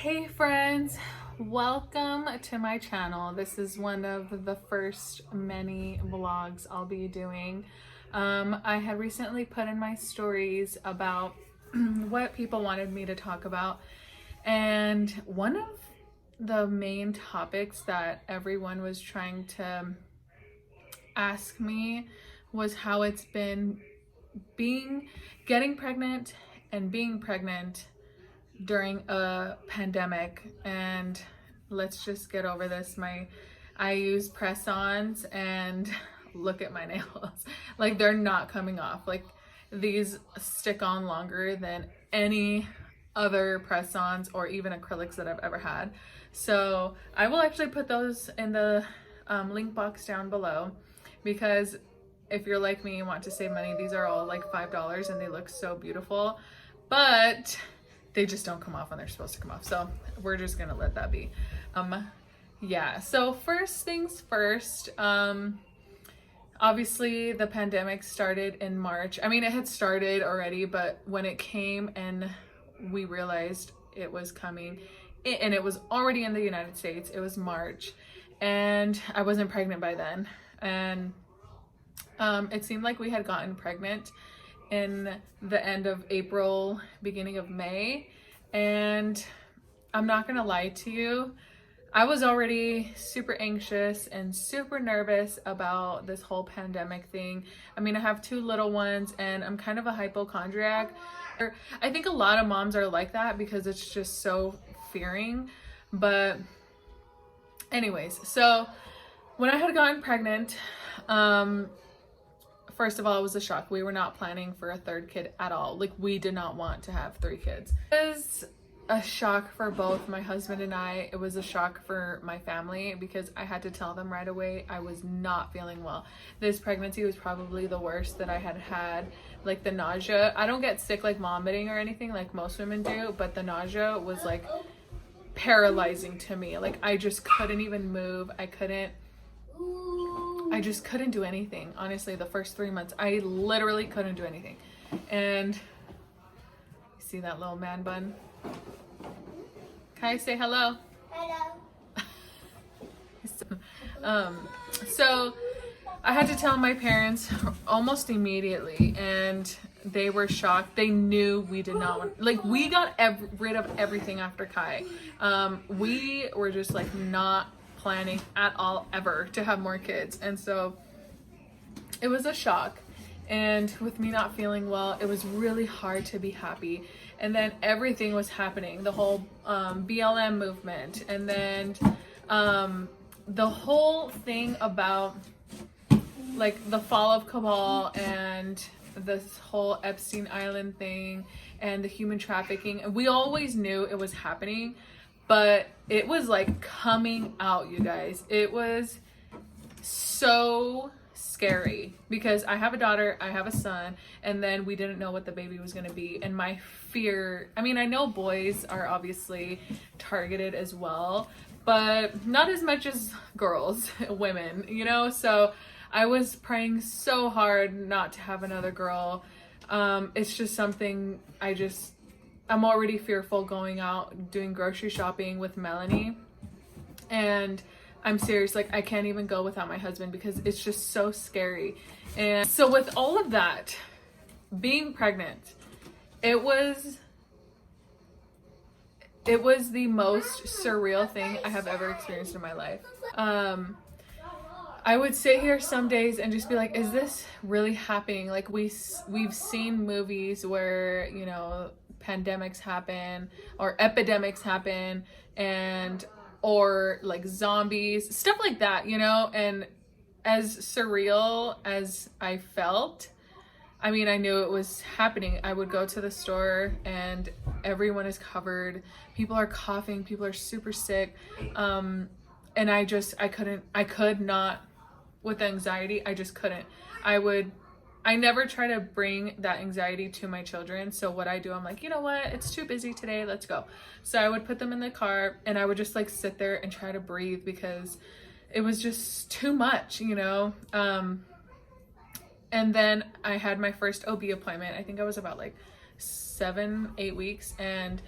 Hey friends, welcome to my channel. This is one of the first many vlogs I'll be doing. I had recently put in my stories about what people wanted me to talk about, and one of the main topics that everyone was trying to ask me was how it's been getting pregnant and being pregnant during a pandemic. And let's just get over this. I use press-ons and look at my nails. Like, they're not coming off. Like, these stick on longer than any other press-ons or even acrylics that I've ever had. So I will actually put those in the link box down below, because if you're like me and want to save money, these are all like $5 and they look so beautiful, but they just don't come off when they're supposed to come off. So we're just gonna let that be. Yeah, so first things first, obviously the pandemic started in March. I mean, it had started already, but when it came and we realized it was coming, and it was already in the United States, it was March, and I wasn't pregnant by then. And it seemed like we had gotten pregnant in the end of April, beginning of May. And I'm not gonna lie to you, I was already super anxious and super nervous about this whole pandemic thing. I mean, I have two little ones and I'm kind of a hypochondriac. I think a lot of moms are like that because it's just so fearing. But anyways, so when I had gotten pregnant, first of all, it was a shock. We were not planning for a third kid at all. Like, we did not want to have 3 kids. It was a shock for both my husband and I. It was a shock for my family because I had to tell them right away I was not feeling well. This pregnancy was probably the worst that I had had. Like, the nausea. I don't get sick like vomiting or anything like most women do, but the nausea was like paralyzing to me. Like, I just couldn't even move. I just couldn't do anything. Honestly, the first 3 months, I literally couldn't do anything. And see that little man bun? Can I say hello? Hello. So I had to tell my parents almost immediately, and they were shocked. They knew we did not want, like, we got rid of everything after Kai. We were just like not planning at all ever to have more kids, and so it was a shock. And with me not feeling well, it was really hard to be happy. And then everything was happening, the whole BLM movement, and then the whole thing about like the fall of Cabal and this whole Epstein Island thing and the human trafficking. We always knew it was happening, but it was like coming out, you guys. It was so scary because I have a daughter, I have a son, and then we didn't know what the baby was going to be. And my fear, I mean, I know boys are obviously targeted as well, but not as much as girls, women, you know? So I was praying so hard not to have another girl. It's just something I'm already fearful going out doing grocery shopping with Melanie, and I'm serious, like, I can't even go without my husband because it's just so scary. And so with all of that, being pregnant, it was the most surreal thing I have ever experienced in my life. I would sit here some days and just be like, is this really happening? Like, we've seen movies where, you know, pandemics happen or epidemics happen, and or like zombies, stuff like that, you know? And as surreal as I felt, I mean, I knew it was happening. I would go to the store and everyone is covered. People are coughing. People are super sick. And I could not, with the anxiety, I just couldn't. I never try to bring that anxiety to my children. So what I do, I'm like, you know what? It's too busy today. Let's go. So I would put them in the car and I would just like sit there and try to breathe because it was just too much, you know? And then I had my first OB appointment. I think I was about like 7-8 weeks, and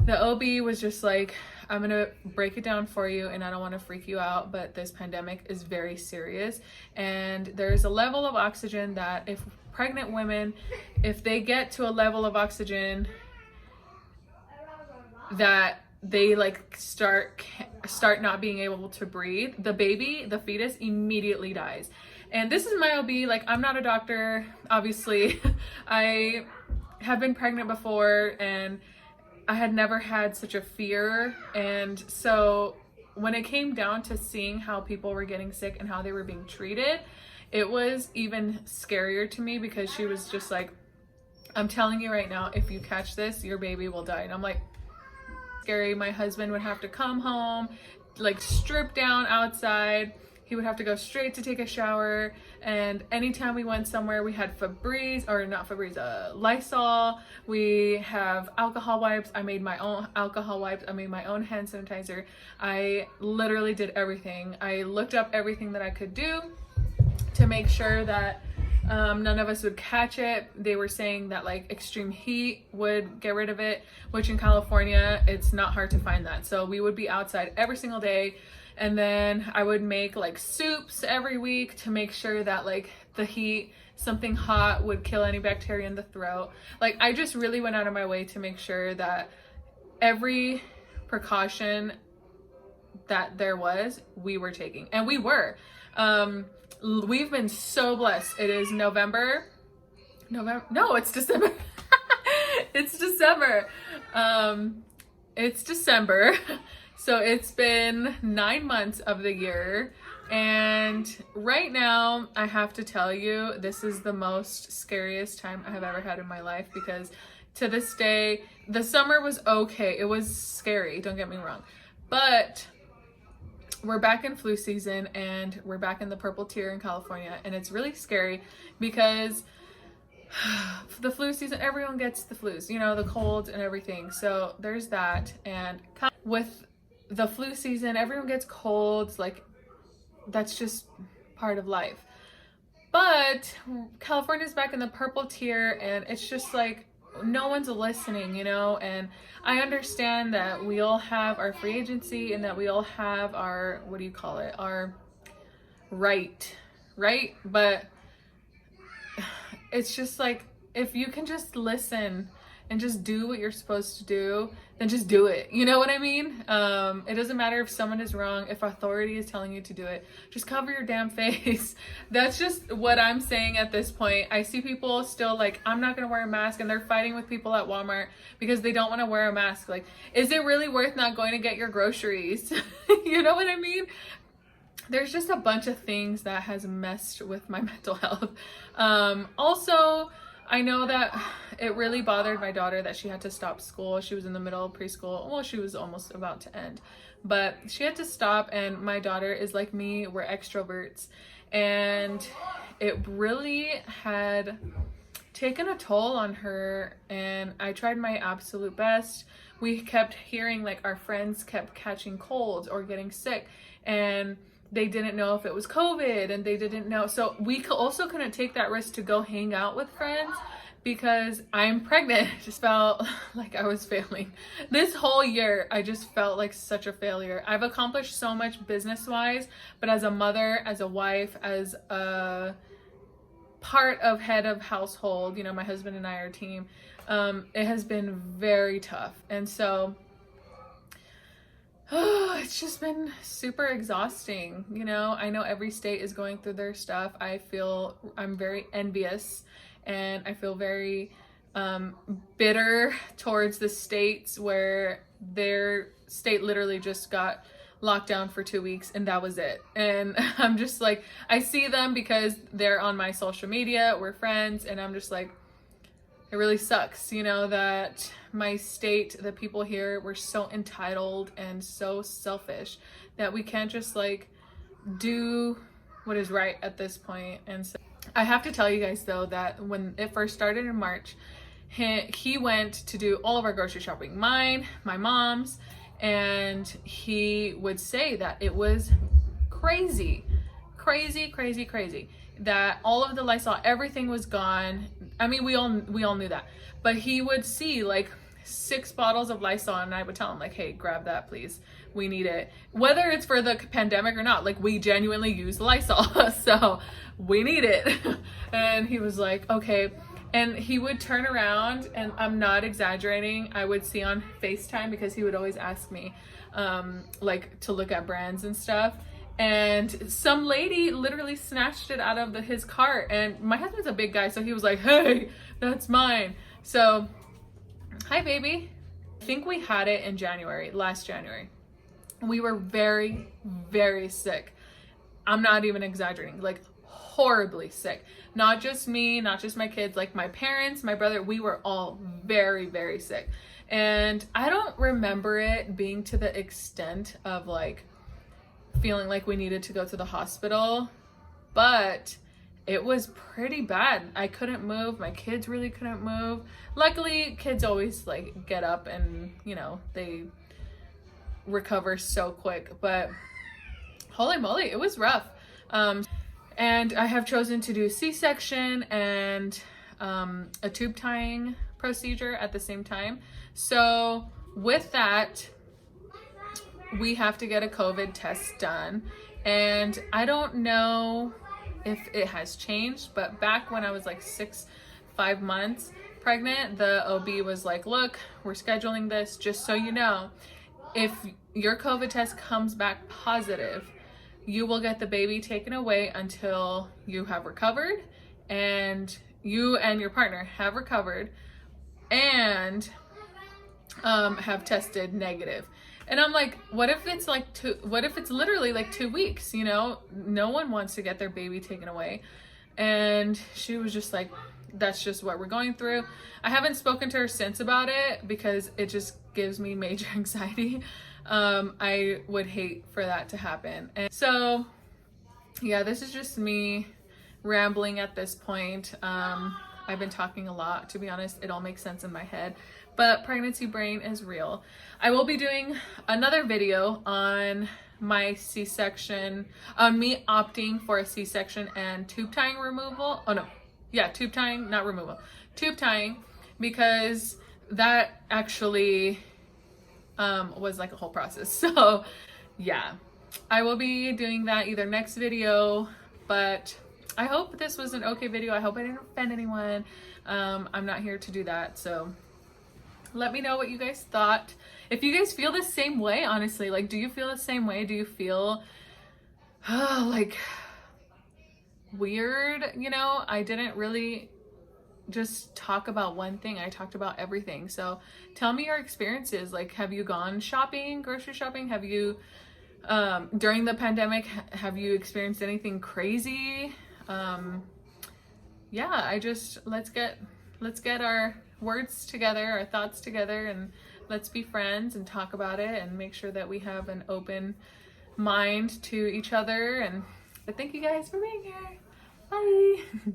The OB was just like, I'm gonna break it down for you, and I don't want to freak you out, but this pandemic is very serious, and there's a level of oxygen that if pregnant women, if they get to a level of oxygen that they like start not being able to breathe, the baby, the fetus immediately dies. And this is my OB. Like, I'm not a doctor, obviously. I have been pregnant before, and I had never had such a fear. And so when it came down to seeing how people were getting sick and how they were being treated, it was even scarier to me, because she was just like, I'm telling you right now, if you catch this, your baby will die. And I'm like, scary. My husband would have to come home, like strip down outside. He would have to go straight to take a shower. And anytime we went somewhere, we had Lysol. We have alcohol wipes. I made my own alcohol wipes. I made my own hand sanitizer. I literally did everything. I looked up everything that I could do to make sure that none of us would catch it. They were saying that like extreme heat would get rid of it, which in California, it's not hard to find that. So we would be outside every single day. And then I would make like soups every week to make sure that like the heat, something hot would kill any bacteria in the throat. Like, I just really went out of my way to make sure that every precaution that there was, we were taking. And we were. We've been so blessed. It is November. No, it's December. It's December. It's December. So it's been 9 months of the year. And right now, I have to tell you, this is the most scariest time I have ever had in my life, because to this day, the summer was okay. It was scary, don't get me wrong. But we're back in flu season, and we're back in the purple tier in California, and it's really scary because the flu season, everyone gets the flus, you know, the colds and everything. So there's that. And with the flu season, everyone gets colds, like that's just part of life. But California's back in the purple tier, and it's just like no one's listening, you know. And I understand that we all have our free agency, and that we all have our, what do you call it, our right? But it's just like, if you can just listen and just do what you're supposed to do, then just do it. You know what I mean? It doesn't matter if someone is wrong, if authority is telling you to do it, just cover your damn face. That's just what I'm saying at this point. I see people still like, I'm not gonna wear a mask, and they're fighting with people at Walmart because they don't wanna wear a mask. Like, is it really worth not going to get your groceries? You know what I mean? There's just a bunch of things that has messed with my mental health. Also, I know that it really bothered my daughter that she had to stop school. She was in the middle of preschool. Well, she was almost about to end, but she had to stop. And my daughter is like me, we're extroverts. And it really had taken a toll on her. And I tried my absolute best. We kept hearing like our friends kept catching colds or getting sick, and they didn't know if it was COVID, and they didn't know. So we also couldn't take that risk to go hang out with friends because I'm pregnant. I just felt like I was failing. This whole year, I just felt like such a failure. I've accomplished so much business-wise, but as a mother, as a wife, as a part of head of household, you know, my husband and I are a team, it has been very tough. And so it's just been super exhausting. You know, I know every state is going through their stuff. I'm very envious, and I feel very bitter towards the states where their state literally just got locked down for 2 weeks and that was it. And I'm just like, I see them because they're on my social media, we're friends, and I'm just like, it really sucks, you know, that my state, the people here, we're so entitled and so selfish that we can't just like do what is right at this point. And so I have to tell you guys though that when it first started in March, he went to do all of our grocery shopping, mine, my mom's, and he would say that it was crazy, that all of the Lysol, everything was gone. I mean, we all knew that, but he would see like 6 bottles of Lysol, and I would tell him like, hey, grab that please, we need it, whether it's for the pandemic or not. Like, we genuinely use Lysol so we need it. And he was like, okay. And he would turn around, and I'm not exaggerating, I would see on FaceTime, because he would always ask me like to look at brands and stuff, and some lady literally snatched it out of his cart, and my husband's a big guy, so he was like, hey, that's mine. So hi baby. I think we had it in last January. We were very, very sick. I'm not even exaggerating, like horribly sick. Not just me, not just my kids, like my parents, my brother, we were all very, very sick. And I don't remember it being to the extent of like feeling like we needed to go to the hospital, but it was pretty bad. I couldn't move. My kids really couldn't move. Luckily, kids always like get up and, you know, they recover so quick, but holy moly, it was rough. And I have chosen to do C-section and a tube tying procedure at the same time. So with that, we have to get a COVID test done. And I don't know if it has changed, but back when I was like 5 months pregnant, the OB was like, look, we're scheduling this just so you know, if your COVID test comes back positive, you will get the baby taken away until you have recovered, and you and your partner have recovered and have tested negative. And I'm like, what if it's like what if it's literally like 2 weeks, you know? No one wants to get their baby taken away. And she was just like, that's just what we're going through. I haven't spoken to her since about it because it just gives me major anxiety. I would hate for that to happen. And so yeah, this is just me rambling at this point. I've been talking a lot, to be honest. It all makes sense in my head, but pregnancy brain is real. I will be doing another video on my C-section, on me opting for a C-section and tube tying removal. Oh no, yeah, tube tying, not removal, tube tying, because that actually was like a whole process. So yeah, I will be doing that either next video, but I hope this was an okay video. I hope I didn't offend anyone. I'm not here to do that. So let me know what you guys thought. If you guys feel the same way, honestly, like, do you feel the same way? Do you feel like weird? You know, I didn't really just talk about one thing. I talked about everything. So tell me your experiences. Like, have you gone shopping, grocery shopping? Have you, during the pandemic, have you experienced anything crazy? Yeah, let's get our words together, our thoughts together, and let's be friends and talk about it and make sure that we have an open mind to each other. But thank you guys for being here. Bye.